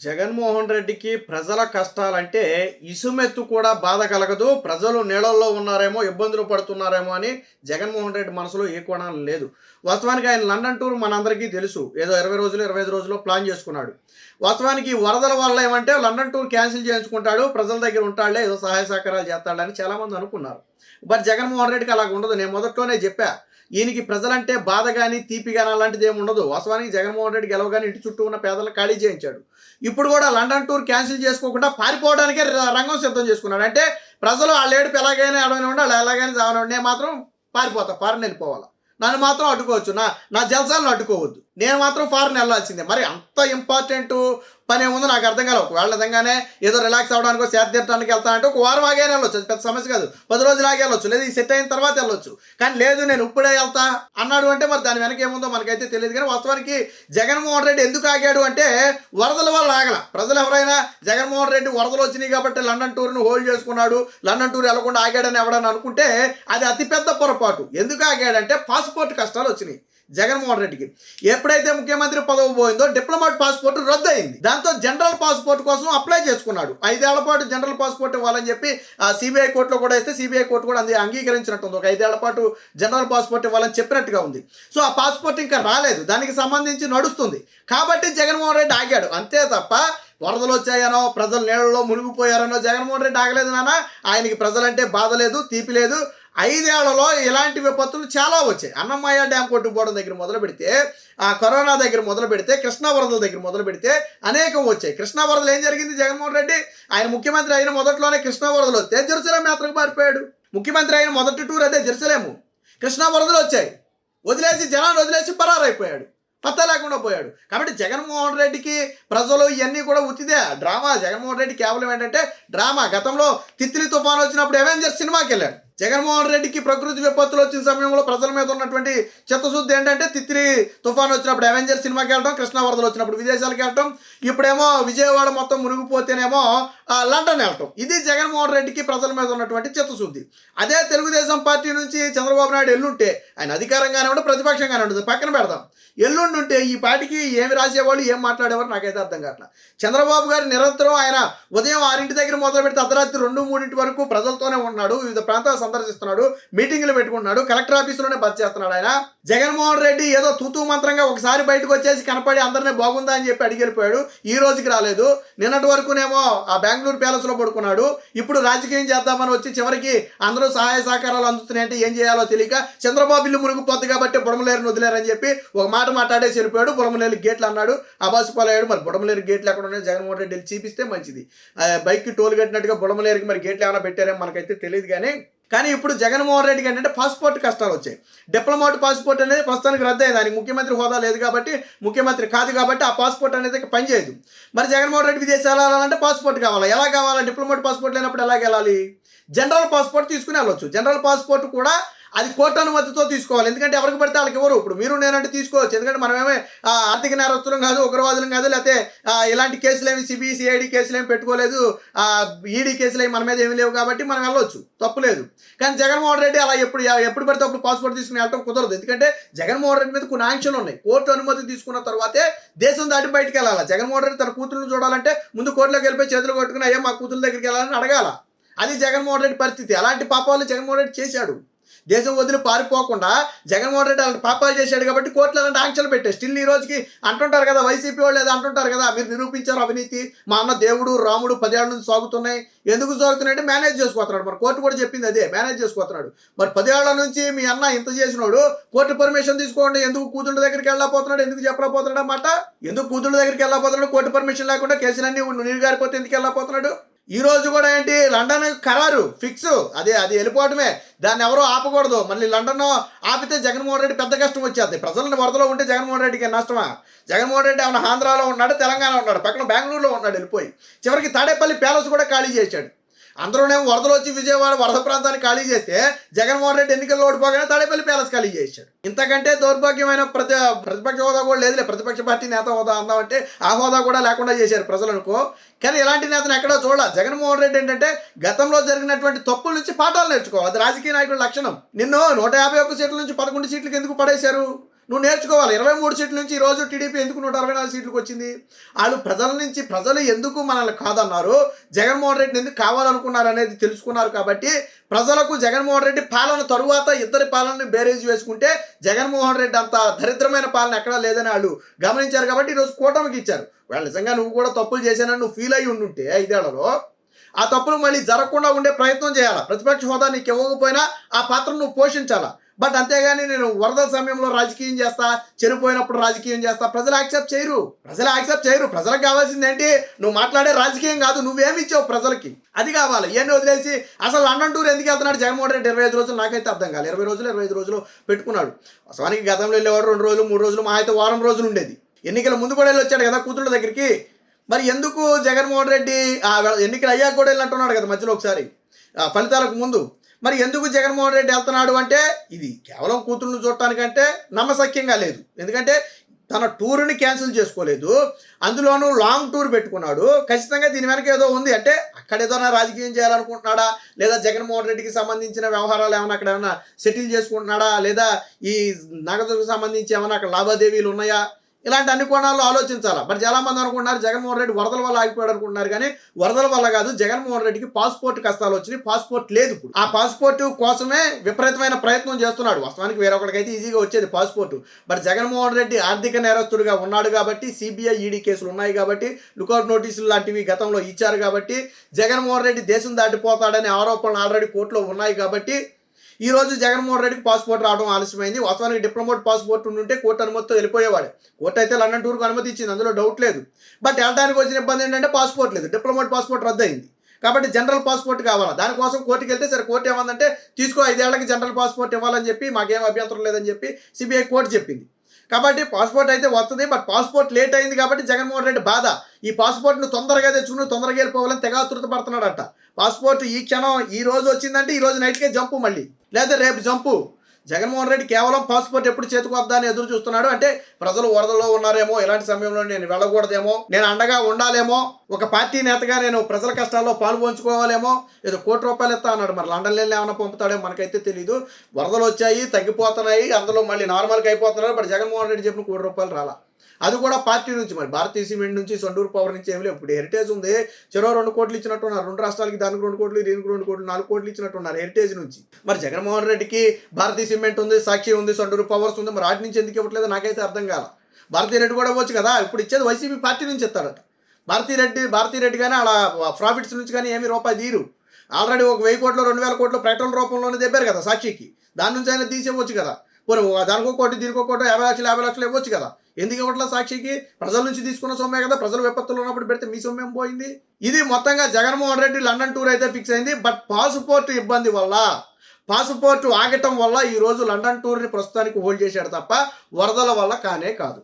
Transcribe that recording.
జగన్మోహన్ రెడ్డికి ప్రజల కష్టాలంటే ఇసుమెత్తు కూడా బాధ కలగదు. ప్రజలు నీళ్ళల్లో ఉన్నారేమో, ఇబ్బందులు పడుతున్నారేమో అని జగన్మోహన్ రెడ్డి మనసులో ఏ కోణాలు లేదు. వాస్తవానికి ఆయన లండన్ టూర్ మనందరికీ తెలుసు. ఏదో 20 రోజులు, 25 రోజుల్లో ప్లాన్ చేసుకున్నాడు. వాస్తవానికి వరదల వల్ల ఏమంటే లండన్ టూర్ క్యాన్సిల్ చేయించుకుంటాడు, ప్రజల దగ్గర ఉంటాడులే, ఏదో సహాయ సహకారాలు చేస్తాడని చాలామంది అనుకున్నారు. బట్ జగన్మోహన్ రెడ్డికి అలాగ ఉండదు. నేను మొదట్లోనే చెప్పా, ఈయనకి ప్రజలంటే బాధ కానీ తీపి కానీ అలాంటిది ఏమి ఉండదు. వాస్తవానికి జగన్మోహన్ రెడ్డి గెలవగానే ఇంటి చుట్టూ ఉన్న పేదలను ఖాళీ చేయించాడు. ఇప్పుడు కూడా లండన్ టూర్ క్యాన్సిల్ చేసుకోకుండా పారిపోవడానికే రంగం సిద్ధం చేసుకున్నాడు. అంటే ప్రజలు వాళ్ళ ఏడుపు ఎలాగైనా ఎడవనివ్వండి, వాళ్ళు ఎలాగైనా చావనివ్వండి, నేను మాత్రం పారిపోతా, ఫారెన్ వెళ్ళిపోవాలా, నన్ను మాత్రం అడ్డుకోవచ్చు, నా జల్సాలను అడ్డుకోవద్దు, నేను మాత్రం ఫారెన్ వెళ్ళాల్సిందే. మరి అంత ఇంపార్టెంట్ పని ఏముందో నాకు అర్థం కాదు. ఒకవేళ నిజంగానే ఏదో రిలాక్స్ అవ్వడానికో సేద తీర్చడానికి వెళ్తానంటే ఒక వారం ఆగే వెళ్ళొచ్చు, అది పెద్ద సమస్య కాదు. 10 రోజులు ఆగి వెళ్ళొచ్చు, లేదా ఈ సెట్ అయిన తర్వాత వెళ్ళొచ్చు. కానీ లేదు నేను ఇప్పుడే వెళ్తా అన్నాడు అంటే మరి దాని వెనక ఏముందో మనకైతే తెలియదు. కానీ వాస్తవానికి జగన్మోహన్ రెడ్డి ఎందుకు ఆగాడు అంటే వరదల వల్ల ఆగల. ప్రజలు ఎవరైనా జగన్మోహన్ రెడ్డి వరదలు వచ్చినాయి కాబట్టి లండన్ టూర్ను హోల్డ్ చేసుకున్నాడు, లండన్ టూర్ వెళ్లకుండా ఆగాడని ఎవడని అనుకుంటే అది అతిపెద్ద పొరపాటు. ఎందుకు ఆగాడంటే పాస్పోర్ట్ కష్టాలు వచ్చినాయి జగన్మోహన్ రెడ్డికి. ఎప్పుడైతే ముఖ్యమంత్రి పదవి పోయిందో డిప్లొమాట్ పాస్పోర్ట్ రద్దు అయింది. దాంతో జనరల్ పాస్పోర్ట్ కోసం అప్లై చేసుకున్నాడు. 5 ఏళ్ల పాటు జనరల్ పాస్పోర్ట్ ఇవ్వాలని చెప్పి సిబిఐ కోర్టులో కూడా ఇస్తే సిబిఐ కోర్టు కూడా అంగీకరించినట్టుంది. ఒక 5 ఏళ్ల పాటు జనరల్ పాస్పోర్ట్ ఇవ్వాలని చెప్పినట్టుగా ఉంది. సో ఆ పాస్పోర్ట్ ఇంకా రాలేదు, దానికి సంబంధించి నడుస్తుంది. కాబట్టి జగన్మోహన్ రెడ్డి ఆగాడు అంతే తప్ప వరదలు వచ్చాయనో ప్రజలు నీళ్ళలో మునిగిపోయారనో జగన్మోహన్ రెడ్డి ఆగలేదు నాన్న. ఆయనకి ప్రజలంటే బాధ లేదు, తీపి లేదు. 5 ఏళ్లలో ఇలాంటి విపత్తులు చాలా వచ్చాయి. అన్నమయ్య డ్యామ్ కొట్టుకుపోవడం దగ్గర మొదలు పెడితే, కరోనా దగ్గర మొదలు పెడితే, కృష్ణా వరదల దగ్గర మొదలు పెడితే అనేకం వచ్చాయి. కృష్ణా వరదలు ఏం జరిగింది? జగన్మోహన్ రెడ్డి ఆయన ముఖ్యమంత్రి అయిన మొదట్లోనే కృష్ణా వరదలు వస్తే జెరూసలేం యాత్రకు పారిపోయాడు. ముఖ్యమంత్రి అయిన మొదటి టూర్ అదే జెరూసలేము. కృష్ణా వరదలు వచ్చాయి, జనాన్ని వదిలేసి పరారైపోయాడు, పత్తా లేకుండా పోయాడు. కాబట్టి జగన్మోహన్ రెడ్డికి ప్రజలు ఇవన్నీ కూడా ఉత్తిదే, డ్రామా. జగన్మోహన్ రెడ్డి కేవలం ఏంటంటే డ్రామా. గతంలో తిత్లీ తుఫాను వచ్చినప్పుడు అవెంజర్స్ సినిమాకి వెళ్ళాడు. జగన్మోహన్ రెడ్డికి ప్రకృతి విపత్తులు వచ్చిన సమయంలో ప్రజల మీద ఉన్నటువంటి చిత్తశుద్ధి ఏంటంటే తిత్లీ తుఫాను వచ్చినప్పుడు అవెంజర్స్ సినిమాకి వెళ్ళడం, కృష్ణా వరదలు వచ్చినప్పుడు విదేశాలకు వెళ్ళటం, ఇప్పుడేమో విజయవాడ మొత్తం మునిగిపోతేనేమో లండన్ వెళ్ళటం. ఇది జగన్మోహన్ రెడ్డికి ప్రజల మీద ఉన్నటువంటి చిత్తశుద్ధి. అదే తెలుగుదేశం పార్టీ నుంచి చంద్రబాబు నాయుడు ఎల్లుంటే, ఆయన అధికారంగానే ఉంటే ప్రతిపక్షంగానే ఉంటుంది, పక్కన పెడదాం. ఎల్లుండి ఉంటే ఈ పార్టీకి ఏమి రాసేవాళ్ళు, ఏం మాట్లాడేవారు నాకైతే అర్థం కావట్లేదు. చంద్రబాబు గారు నిరంతరం ఆయన ఉదయం 6 దగ్గర మొదలు పెడితే అర్ధరాత్రి 2-3 వరకు ప్రజలతోనే ఉన్నాడు, వివిధ ప్రాంతాలు సందర్శిస్తున్నాడు, మీటింగ్లు పెట్టుకుంటున్నాడు, కలెక్టర్ ఆఫీసులోనే బస్ చేస్తున్నాడు ఆయన. జగన్మోహన్ రెడ్డి ఏదో తూతూ మంత్రంగా ఒకసారి బయటకు వచ్చేసి కనపడి అందరినీ బాగుందా అని చెప్పి అడిగిపోయాడు. ఈ రోజుకి రాలేదు. నిన్నటి వరకునేమో ఆ బెంగళూరు ప్యాలెస్లో పడుకున్నాడు. ఇప్పుడు రాజకీయం చేద్దామని వచ్చి చివరికి అందరూ సహాయ సహకారాలు అందుతున్నాయంటే ఏం చేయాలో తెలియక చంద్రబాబు ఇల్లు మునిగిపోద్ది కాబట్టి బుడమలేరుని వదిలేరని చెప్పి ఒక మాట మాట్లాడేసి వెళ్ళిపోయాడు. బుడమలేరు గేట్లు అన్నాడు, అబాసుపాలయ్యాడు. మరి బుడమలేరు గేట్లు ఎక్కడ ఉన్నాయి? జగన్మోహన్ రెడ్డి వెళ్ళి చూపిస్తే మంచిది. బైక్కి టోల్ కట్టినట్టుగా బుడమలేరుకి మరి గేట్లు ఏమైనా పెట్టారేమో మనకైతే తెలియదు. కానీ ఇప్పుడు జగన్మోహన్ రెడ్డికి ఏంటంటే పాస్పోర్ట్ కష్టాలు వచ్చాయి. డిప్లొమాట్ పాస్పోర్ట్ అనేది ప్రస్తుతానికి రద్దు అయింది. దానికి ముఖ్యమంత్రి హోదా లేదు కాబట్టి, ముఖ్యమంత్రి కాదు కాబట్టి ఆ పాస్పోర్ట్ అనేది పనిచేయదు. మరి జగన్మోహన్ రెడ్డి విదేశాలు వెళ్ళాలంటే పాస్పోర్ట్ కావాలి. ఎలా కావాలి? డిప్లొమాట్ పాస్పోర్ట్ లేనప్పుడు ఎలాగ వెళ్ళాలి? జనరల్ పాస్పోర్ట్ తీసుకుని వెళ్ళొచ్చు. జనరల్ పాస్పోర్ట్ కూడా అది కోర్టు అనుమతితో తీసుకోవాలి. ఎందుకంటే ఎవరికి పడితే వాళ్ళకి ఎవరు. ఇప్పుడు మీరు నేనంటే తీసుకోవచ్చు. ఎందుకంటే మనమేమే ఆర్థిక నేరస్తులం కాదు, ఉగ్రవాదులం కాదు, లేకపోతే ఇలాంటి కేసులు ఏమి సిబిసిఐడి కేసులు ఏమి పెట్టుకోలేదు, ఈడీ కేసులు ఏమి మన మీద ఏమి లేవు కాబట్టి మనం వెళ్ళొచ్చు, తప్పులేదు. కానీ జగన్మోహన్ రెడ్డి అలా ఎప్పుడు పడితే అప్పుడు పాస్పోర్ట్ తీసుకుని వెళ్ళడం కుదరదు. ఎందుకంటే జగన్మోహన్ రెడ్డి మీద కొన్ని ఆంక్షలు ఉన్నాయి. కోర్టు అనుమతి తీసుకున్న తర్వాతే దేశం దాటి బయటకు వెళ్ళాలి. జగన్మోహన్ రెడ్డి తన కూతురుని చూడాలంటే ముందు కోర్టులోకి వెళ్ళిపోయి చేతులు కొట్టుకుని అయ్యా మా కూతురు దగ్గరికి వెళ్ళాలని అడగాల. అది జగన్మోహన్ రెడ్డి పరిస్థితి. అలాంటి పాపాలు జగన్మోహన్ రెడ్డి చేశాడు. దేశం వదిలి పారిపోకుండా జగన్మోహన్ రెడ్డి అలాంటి పాపాలు చేశాడు కాబట్టి కోర్టులో అలాంటి ఆంక్షలు పెట్టాయి. స్టిల్ ఈ రోజుకి అంటుంటారు కదా, వైసీపీ వాళ్ళు ఏదో అంటుంటారు కదా, మీరు నిరూపించారు అవినీతి, మా అన్న దేవుడు రాముడు 10 ఏళ్ల నుంచి సాగుతున్నాయి. ఎందుకు సాగుతున్నాయంటే మేనేజ్ చేసుకోతున్నాడు. మరి కోర్టు కూడా చెప్పింది అదే, మేనేజ్ చేసుకోతున్నాడు. మరి 10 ఏళ్ల నుంచి మీ అన్న ఇంత చేసినాడు, కోర్టు పర్మిషన్ తీసుకోండి, ఎందుకు కూతుళ్ళ దగ్గరికి వెళ్ళకపోతున్నాడు, ఎందుకు చెప్పలేకపోతున్నాడు అన్నమాట. ఎందుకు కూతుళ్ళ దగ్గరికి వెళ్ళకపోతున్నాడు? కోర్టు పర్మిషన్ లేకుండా కేసులన్నీ నీరు గారిపోతే ఎందుకు వెళ్ళకపోతున్నాడు? ఈ రోజు కూడా ఏంటి, లండన్ ఖరారు ఫిక్స్, అది వెళ్ళిపోవటమే. దాన్ని ఎవరో ఆపకూడదు. మళ్ళీ లండన్ ఆపితే జగన్మోహన్ రెడ్డి పెద్ద కష్టం వచ్చేది. ప్రజలను వరదలో ఉంటే జగన్మోహన్ రెడ్డికి నష్టమా? జగన్మోహన్ రెడ్డి ఏమైనా ఆంధ్రాలో ఉన్నాడు, తెలంగాణ ఉన్నాడు, పక్కన బెంగళూరులో ఉన్నాడు, వెళ్ళిపోయి చివరికి తాడేపల్లి ప్యాలెస్ కూడా ఖాళీ చేశాడు. అందరూనేమో వరదలు వచ్చి విజయవాడ వరద ప్రాంతాన్ని ఖాళీ చేస్తే జగన్మోహన్ రెడ్డి ఎన్నికల్లో ఓడిపోగానే తాడేపల్లి ప్యాలెస్ ఖాళీ చేశాడు. ఇంతకంటే దౌర్భాగ్యమైన ప్రతిపక్ష హోదా కూడా లేదులే. ప్రతిపక్ష పార్టీ నేత హోదా అందామంటే ఆ హోదా కూడా లేకుండా చేశారు ప్రజలనుకో. కానీ ఇలాంటి నేతను ఎక్కడో చూడాలి. జగన్మోహన్ రెడ్డి ఏంటంటే గతంలో జరిగినటువంటి తప్పుల నుంచి పాఠాలు నేర్చుకోవాలి. అది రాజకీయ నాయకుల లక్షణం. నిన్ను 151 సీట్ల నుంచి 11 సీట్లకు ఎందుకు పడేశారు? నువ్వు నేర్చుకోవాలి. 23 సీట్ల నుంచి ఈరోజు టీడీపీ ఎందుకు 164 సీట్లకు వచ్చింది? వాళ్ళు ప్రజల నుంచి ప్రజలు ఎందుకు మనల్ని కాదన్నారు, జగన్మోహన్ రెడ్డిని ఎందుకు కావాలనుకున్నారు అనేది తెలుసుకున్నారు. కాబట్టి ప్రజలకు జగన్మోహన్ రెడ్డి పాలన తరువాత ఇద్దరి పాలనని బేరేజ్ వేసుకుంటే జగన్మోహన్ రెడ్డి అంత దరిద్రమైన పాలన ఎక్కడా లేదని వాళ్ళు గమనించారు. కాబట్టి ఈరోజు కూటమికి ఇచ్చారు. వాళ్ళు నిజంగా నువ్వు కూడా తప్పులు చేశానని నువ్వు ఫీల్ అయ్యి ఉండుంటే 5 ఏళ్లలో ఆ తప్పులు మళ్ళీ జరగకుండా ఉండే ప్రయత్నం చేయాలా. ప్రతిపక్ష హోదా నీకు ఇవ్వకపోయినా ఆ పాత్రను నువ్వు పోషించాలా. బట్ అంతేగాని నేను వరదల సమయంలో రాజకీయం చేస్తా, చనిపోయినప్పుడు రాజకీయం చేస్తా, ప్రజలు యాక్సెప్ట్ చేయరు. ప్రజలకు కావాల్సింది ఏంటి? నువ్వు మాట్లాడే రాజకీయం కాదు, నువ్వేమి ఇచ్చావు ప్రజలకి, అది కావాలి. ఇవన్నీ వదిలేసి అసలు లండన్ టూర్ ఎందుకు వెళ్తున్నాడు జగన్మోహన్ రెడ్డి 25 రోజులు? నాకైతే అర్థం కాదు. 20 రోజులు 25 రోజులు పెట్టుకున్నాడు. వాస్తవానికి గతంలో వెళ్ళేవాడు 2 రోజులు 3 రోజులు, మా అయితే వారం రోజులు ఉండేది. ఎన్నికల ముందు కూడా వెళ్ళి వచ్చాడు కదా కూతుళ్ళ దగ్గరికి. మరి ఎందుకు జగన్మోహన్ రెడ్డి ఎన్నికలు అయ్యాక కూడా వెళ్ళినట్టున్నాడు కదా మధ్యలో ఒకసారి ఫలితాలకు ముందు. మరి ఎందుకు జగన్మోహన్ రెడ్డి వెళ్తున్నాడు అంటే ఇది కేవలం కూతుళ్ళను చూడటానికంటే నమ్మశక్యంగా లేదు. ఎందుకంటే తన టూర్ని క్యాన్సిల్ చేసుకోలేదు, అందులోనూ లాంగ్ టూర్ పెట్టుకున్నాడు. ఖచ్చితంగా దీని వెనక ఏదో ఉంది. అంటే అక్కడ ఏదైనా రాజకీయం చేయాలనుకుంటున్నాడా, లేదా జగన్మోహన్ రెడ్డికి సంబంధించిన వ్యవహారాలు ఏమైనా అక్కడ ఏమైనా సెటిల్ చేసుకుంటున్నాడా, లేదా ఈ నగదుకు సంబంధించి ఏమైనా అక్కడ లావాదేవీలు ఉన్నాయా, ఇలాంటి అన్ని కోణాల్లో ఆలోచించాలా. మరి చాలామంది అనుకుంటున్నారు జగన్మోహన్ రెడ్డి వరదల వల్ల ఆగిపోయాడు అనుకుంటున్నారు. కానీ వరదల వల్ల కాదు, జగన్మోహన్ రెడ్డికి పాస్పోర్ట్ కష్టాలు వచ్చినాయి. పాస్పోర్ట్ లేదు ఇప్పుడు. ఆ పాస్పోర్ట్ కోసమే విపరీతమైన ప్రయత్నం చేస్తున్నాడు. వాస్తవానికి వేరొకరికైతే ఈజీగా వచ్చేది పాస్పోర్ట్. మరి జగన్మోహన్ రెడ్డి ఆర్థిక నేరస్తుడిగా ఉన్నాడు కాబట్టి, సిబిఐ ఈడీ కేసులు ఉన్నాయి కాబట్టి, లుకౌట్ నోటీసులు లాంటివి గతంలో ఇచ్చారు కాబట్టి, జగన్మోహన్ రెడ్డి దేశం దాటిపోతాడనే ఆరోపణలు ఆల్రెడీ కోర్టులో ఉన్నాయి కాబట్టి ఈ రోజు జగన్మోహన్ రెడ్డికి పాస్పోర్ట్ రావడం ఆలస్యమైంది. వాస్తవానికి డిప్లొమాట్ పాస్పోర్ట్ ఉంటే కోర్టు అనుమతితో వెళ్ళిపోయేవాడు. కోర్టు అయితే లండన్ టూర్కు అనుమతి ఇచ్చింది, అందులో డౌట్ లేదు. బట్ వెళ్ళడానికి వచ్చిన ఇబ్బంది ఏంటంటే పాస్పోర్ట్ లేదు, డిప్లొమాట్ పాస్పోర్ట్ రద్దయింది. కాబట్టి జనరల్ పాస్పోర్ట్ కావాలా. దానికోసం కోర్టుకి వెళ్తే సరే కోర్టు ఏమందంటే తీసుకో 5 ఏళ్లకి జనరల్ పాస్పోర్ట్ ఇవ్వాలని చెప్పి, మాకేం అభ్యంతరం లేదని చెప్పి సిబిఐ కోర్టు చెప్పింది. కాబట్టి పాస్పోర్ట్ అయితే వస్తుంది. బట్ పాస్పోర్ట్ లేట్ అయింది కాబట్టి జగన్మోహన్ రెడ్డి బాధ. ఈ పాస్పోర్ట్ను తొందరగా తెచ్చుకుని తొందరగా వెళ్ళిపోవాలని తెగ ఆతృత పడుతున్నాడట. పాస్పోర్ట్ ఈ క్షణం ఈ రోజు వచ్చిందంటే ఈ రోజు నైట్కే జంపు, మళ్ళీ లేదా రేపు జంపు. జగన్మోహన్ రెడ్డి కేవలం పాస్పోర్ట్ ఎప్పుడు చేతికి వద్దా అని ఎదురు చూస్తున్నాడు. అంటే ప్రజలు వరదల్లో ఉన్నారేమో, ఇలాంటి సమయంలో నేను వెళ్ళకూడదేమో, నేను అండగా ఉండాలేమో, ఒక పార్టీ నేతగా నేను ప్రజల కష్టాల్లో పాలు పంచుకోవాలేమో, ఏదో ₹1 ఇస్తా అన్నాడు. మరి లండన్ వెళ్ళి ఏమైనా పంపుతాడేమో మనకైతే తెలియదు. వరదలు వచ్చాయి, తగ్గిపోతున్నాయి, అందులో మళ్ళీ నార్మల్గా అయిపోతున్నారు. బట్ జగన్మోహన్ రెడ్డి చెప్పిన ₹1 రాలా. అది కూడా పార్టీ నుంచి, మరి భారతీయ సిమెంట్ నుంచి, సొండూరు పవర్ నుంచి ఏమి లేవు. ఇప్పుడు హెరిటేజ్ ఉంది, చెరో 2 కోట్లు ఇచ్చినట్టున్నారు. 2 రాష్ట్రాలకి దానికి 2 కోట్లు, దీనికి 2 కోట్లు, 4 కోట్లు ఇచ్చినట్టున్నారు హెరిటేజ్ నుంచి. మరి జగన్మోహన్ రెడ్డికి భారతీయ సిమెంట్ ఉంది, సాక్షి ఉంది, సొండూరు పవర్స్ ఉంది. మరి వాటి నుంచి ఎందుకు ఇవ్వట్లేదు నాకైతే అర్థం కాల. భారతీయ రెడ్డి కూడా ఇవ్వచ్చు కదా. ఇప్పుడు ఇచ్చేది వైసీపీ పార్టీ నుంచి ఇస్తాడట. భారతీ రెడ్డి కానీ అలా ప్రాఫిట్స్ నుంచి కానీ ఏమి రూపాయి తీరు. ఆల్రెడీ ఒక 1000 కోట్లు 2000 కోట్లు పెట్రోల్ రూపంలోనే దెబ్బారు కదా సాక్షికి. దాని నుంచి అయినా తీసేవచ్చు కదా. పోనీ దానికో కోటి దీనికో కోటి 50 లక్షలు ఇవ్వచ్చు కదా. ఎందుకు ఇవ్వట్లా సాక్షికి? ప్రజల నుంచి తీసుకున్న సొమ్మే కదా. ప్రజలు విపత్తులు ఉన్నప్పుడు పెడితే మీ సొమ్మేం పోయింది? ఇది మొత్తంగా జగన్మోహన్ రెడ్డి లండన్ టూర్ అయితే ఫిక్స్ అయింది. బట్ పాస్పోర్ట్ ఇబ్బంది వల్ల, పాస్పోర్ట్ ఆగటం వల్ల ఈరోజు లండన్ టూర్ని ప్రస్తుతానికి హోల్డ్ చేశాడు తప్ప వరదల వల్ల కానే కాదు.